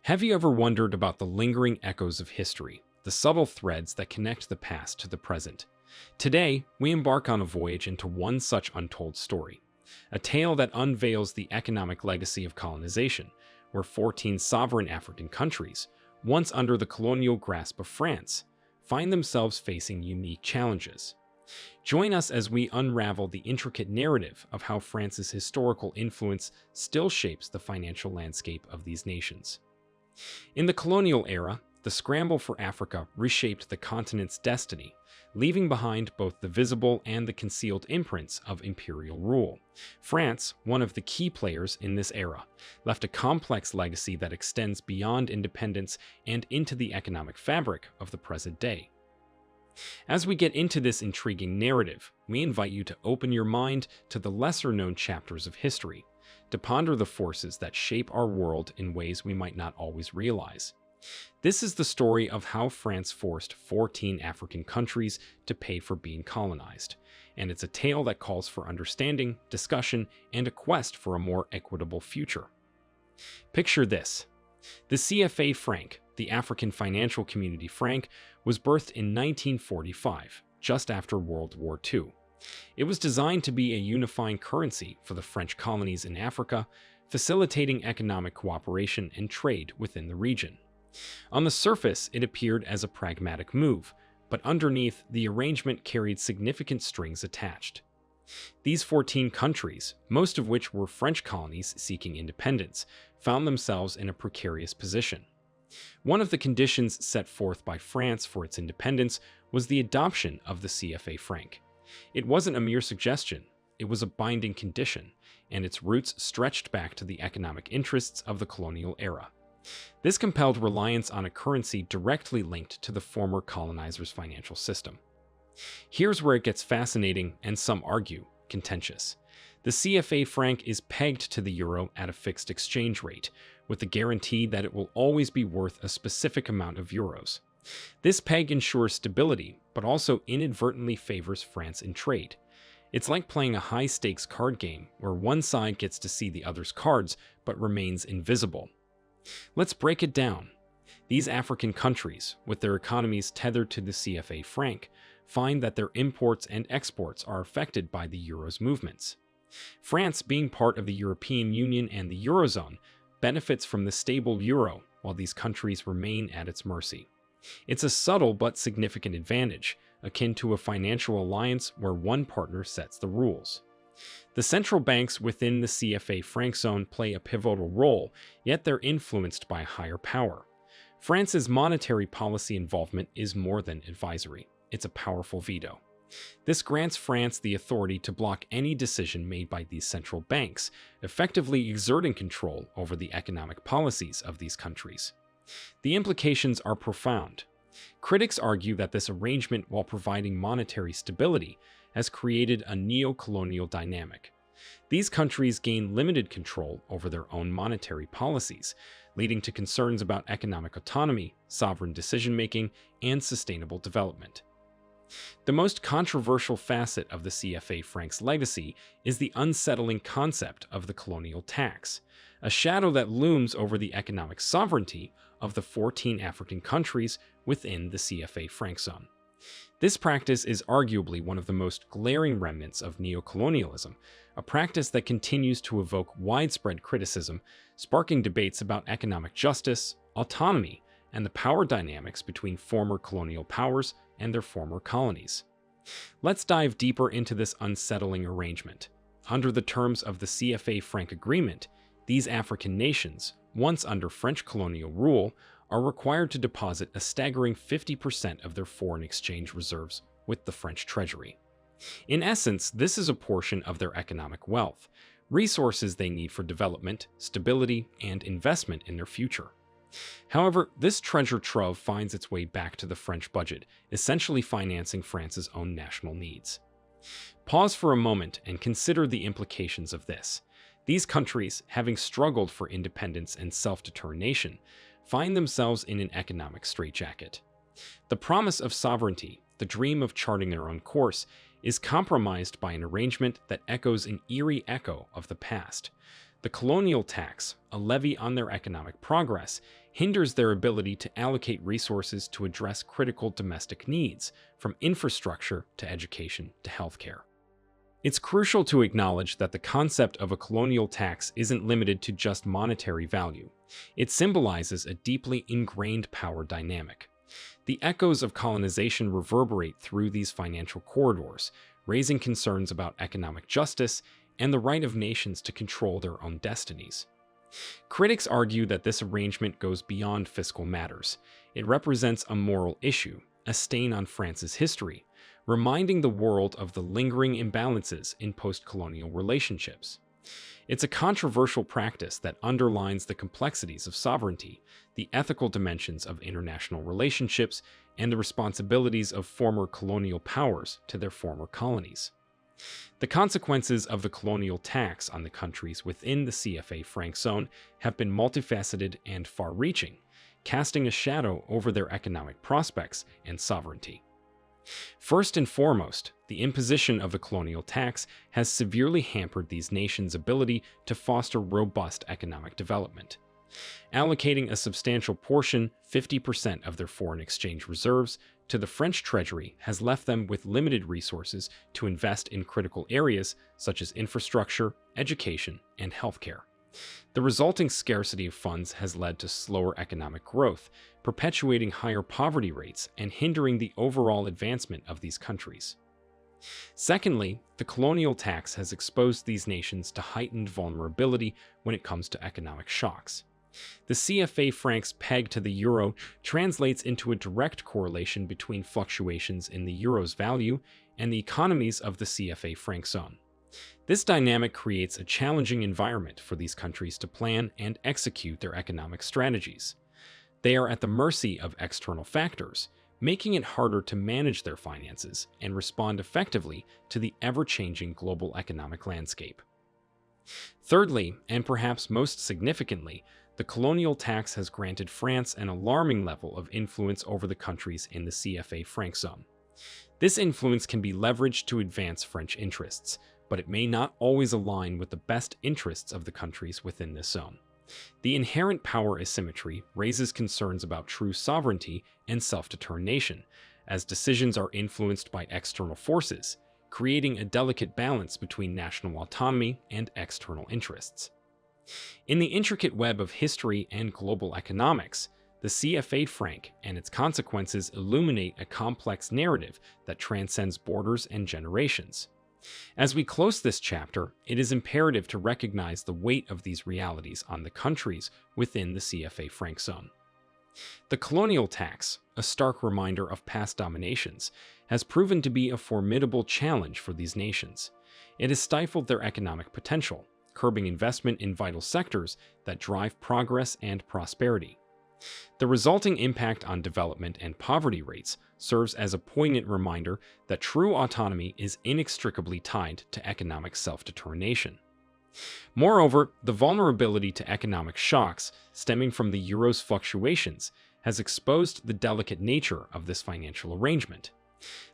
Have you ever wondered about the lingering echoes of history, the subtle threads that connect the past to the present? Today, we embark on a voyage into one such untold story, a tale that unveils the economic legacy of colonization, where 14 sovereign African countries, once under the colonial grasp of France, find themselves facing unique challenges. Join us as we unravel the intricate narrative of how France's historical influence still shapes the financial landscape of these nations. In the colonial era, the scramble for Africa reshaped the continent's destiny, leaving behind both the visible and the concealed imprints of imperial rule. France, one of the key players in this era, left a complex legacy that extends beyond independence and into the economic fabric of the present day. As we get into this intriguing narrative, we invite you to open your mind to the lesser-known chapters of history, to ponder the forces that shape our world in ways we might not always realize. This is the story of how France forced 14 African countries to pay for being colonized, and it's a tale that calls for understanding, discussion, and a quest for a more equitable future. Picture this. The CFA franc, the African financial community franc, was birthed in 1945, just after World War II. It was designed to be a unifying currency for the French colonies in Africa, facilitating economic cooperation and trade within the region. On the surface, it appeared as a pragmatic move, but underneath, the arrangement carried significant strings attached. These 14 countries, most of which were French colonies seeking independence, found themselves in a precarious position. One of the conditions set forth by France for its independence was the adoption of the CFA franc. It wasn't a mere suggestion, it was a binding condition, and its roots stretched back to the economic interests of the colonial era. This compelled reliance on a currency directly linked to the former colonizers' financial system. Here's where it gets fascinating and, some argue, contentious. The CFA franc is pegged to the euro at a fixed exchange rate, with the guarantee that it will always be worth a specific amount of euros. This peg ensures stability, but also inadvertently favors France in trade. It's like playing a high-stakes card game where one side gets to see the other's cards but remains invisible. Let's break it down. These African countries, with their economies tethered to the CFA franc, find that their imports and exports are affected by the euro's movements. France, being part of the European Union and the Eurozone, benefits from the stable euro, while these countries remain at its mercy. It's a subtle but significant advantage, akin to a financial alliance where one partner sets the rules. The central banks within the CFA franc zone play a pivotal role, yet they're influenced by a higher power. France's monetary policy involvement is more than advisory. It's a powerful veto. This grants France the authority to block any decision made by these central banks, effectively exerting control over the economic policies of these countries. The implications are profound. Critics argue that this arrangement, while providing monetary stability, has created a neo-colonial dynamic. These countries gain limited control over their own monetary policies, leading to concerns about economic autonomy, sovereign decision-making, and sustainable development. The most controversial facet of the CFA franc's legacy is the unsettling concept of the colonial tax, a shadow that looms over the economic sovereignty of the 14 African countries within the CFA franc zone. This practice is arguably one of the most glaring remnants of neocolonialism, a practice that continues to evoke widespread criticism, sparking debates about economic justice, autonomy, and the power dynamics between former colonial powers and their former colonies. Let's dive deeper into this unsettling arrangement. Under the terms of the CFA franc agreement, these African nations, once under French colonial rule, are required to deposit a staggering 50% of their foreign exchange reserves with the French treasury. In essence, this is a portion of their economic wealth, resources they need for development, stability, and investment in their future. However, this treasure trove finds its way back to the French budget, essentially financing France's own national needs. Pause for a moment and consider the implications of this. These countries, having struggled for independence and self-determination, find themselves in an economic straitjacket. The promise of sovereignty, the dream of charting their own course, is compromised by an arrangement that echoes an eerie echo of the past. The colonial tax, a levy on their economic progress, hinders their ability to allocate resources to address critical domestic needs, from infrastructure to education to healthcare. It's crucial to acknowledge that the concept of a colonial tax isn't limited to just monetary value. It symbolizes a deeply ingrained power dynamic. The echoes of colonization reverberate through these financial corridors, raising concerns about economic justice and the right of nations to control their own destinies. Critics argue that this arrangement goes beyond fiscal matters. It represents a moral issue, a stain on France's history, reminding the world of the lingering imbalances in post-colonial relationships. It's a controversial practice that underlines the complexities of sovereignty, the ethical dimensions of international relationships, and the responsibilities of former colonial powers to their former colonies. The consequences of the colonial tax on the countries within the CFA franc zone have been multifaceted and far-reaching, casting a shadow over their economic prospects and sovereignty. First and foremost, the imposition of the colonial tax has severely hampered these nations' ability to foster robust economic development. Allocating a substantial portion, 50% of their foreign exchange reserves, to the French treasury has left them with limited resources to invest in critical areas such as infrastructure, education, and healthcare. The resulting scarcity of funds has led to slower economic growth, perpetuating higher poverty rates and hindering the overall advancement of these countries. Secondly, the colonial tax has exposed these nations to heightened vulnerability when it comes to economic shocks. The CFA franc's peg to the euro translates into a direct correlation between fluctuations in the euro's value and the economies of the CFA franc zone. This dynamic creates a challenging environment for these countries to plan and execute their economic strategies. They are at the mercy of external factors, making it harder to manage their finances and respond effectively to the ever-changing global economic landscape. Thirdly, and perhaps most significantly, the colonial tax has granted France an alarming level of influence over the countries in the CFA franc zone. This influence can be leveraged to advance French interests, but it may not always align with the best interests of the countries within this zone. The inherent power asymmetry raises concerns about true sovereignty and self-determination, as decisions are influenced by external forces, creating a delicate balance between national autonomy and external interests. In the intricate web of history and global economics, the CFA franc and its consequences illuminate a complex narrative that transcends borders and generations. As we close this chapter, it is imperative to recognize the weight of these realities on the countries within the CFA franc zone. The colonial tax, a stark reminder of past dominations, has proven to be a formidable challenge for these nations. It has stifled their economic potential, curbing investment in vital sectors that drive progress and prosperity. The resulting impact on development and poverty rates serves as a poignant reminder that true autonomy is inextricably tied to economic self-determination. Moreover, the vulnerability to economic shocks stemming from the euro's fluctuations has exposed the delicate nature of this financial arrangement.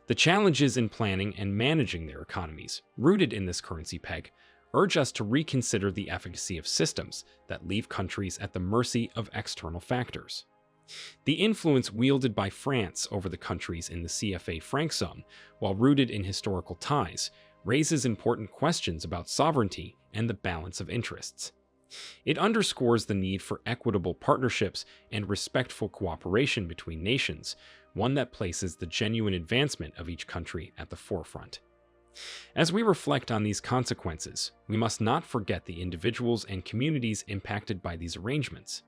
The challenges in planning and managing their economies, rooted in this currency peg, urge us to reconsider the efficacy of systems that leave countries at the mercy of external factors. The influence wielded by France over the countries in the CFA franc zone, while rooted in historical ties, raises important questions about sovereignty and the balance of interests. It underscores the need for equitable partnerships and respectful cooperation between nations, one that places the genuine advancement of each country at the forefront. As we reflect on these consequences, we must not forget the individuals and communities impacted by these arrangements.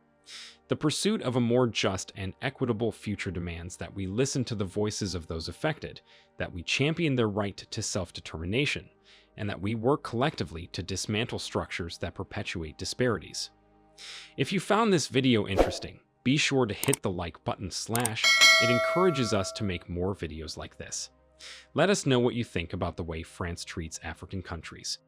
The pursuit of a more just and equitable future demands that we listen to the voices of those affected, that we champion their right to self-determination, and that we work collectively to dismantle structures that perpetuate disparities. If you found this video interesting, be sure to hit the like button / it encourages us to make more videos like this. Let us know what you think about the way France treats African countries.